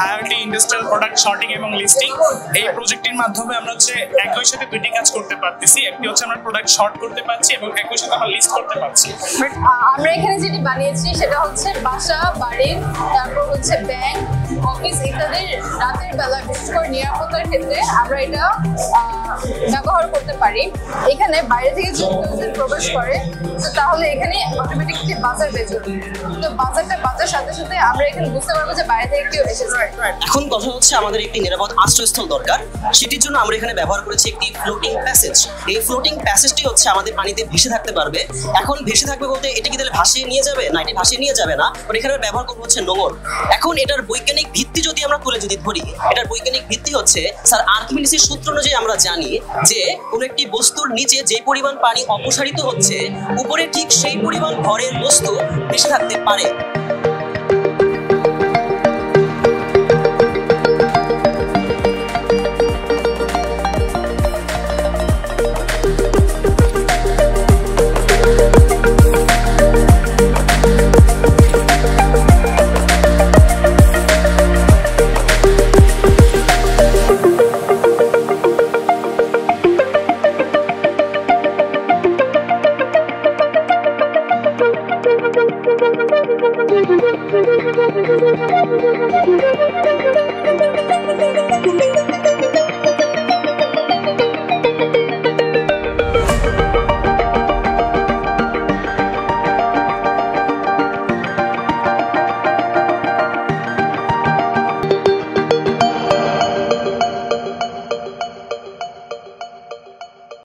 IoT industrial product sorting এবং listing. এই প্রজেক্টের মাধ্যমে আমরা একই সাথে দুটি কাজ করতে পারতেছি। একটি হচ্ছে আমরা প্রোডাক্ট শর্ট করতে পারছি এবং একই সাথে আমরা লিস্ট করতে পারছি। আমরা এখানে যেটি বানিয়েছি সেটা হচ্ছে বাসা, বাড়ির, তারপর হচ্ছে ব্যাংক, অফিস ইত্যাদির রাতের বেলা বিশেষ করে নিরাপত্তার ক্ষেত্রে আমরা এটা ব্যবহার করতে পারি। এখানে বাইরে থেকে যদি প্রবেশ করে তাহলে এখানে অটোমেটিক একটি বাজার বেজে উঠবে। তো বাজারটা বাজার সাথে সাথে আমরা এখানে বুঝতে পারবো যে বাইরে থেকে কেউ এসেছে। এখন কথা হচ্ছে আমাদের একটি নিরাপদ আশ্রয়স্থল দরকার। সেটির জন্য আমরা এখানে ব্যবহার করেছি একটি ফ্লোটিং প্যাসেজ। এই ফ্লোটিং প্যাসেজটি হচ্ছে আমাদের পানিতে ভেসে থাকতে পারবে। এখন ভেসে থাকবে বলতে এটি কি তাহলে ভাসিয়ে নিয়ে যাবে না? এটি ভাসিয়ে নিয়ে যাবে না, বাট এখানে ব্যবহার করবো হচ্ছে নোঙর। এখন এটার বৈজ্ঞানিক ভিত্তি যদি আমরা তুলে ধরি, এটার বৈজ্ঞানিক ভিত্তি হচ্ছে স্যার আর্কিমিডিসের সূত্র অনুযায়ী আমরা জানি যে কোনো একটি বস্তুর নিচে যে পরিমাণ পানি অপসারিত হচ্ছে উপরে ঠিক সেই পরিমাণ ভরের বস্তু ভেসে থাকতে পারে।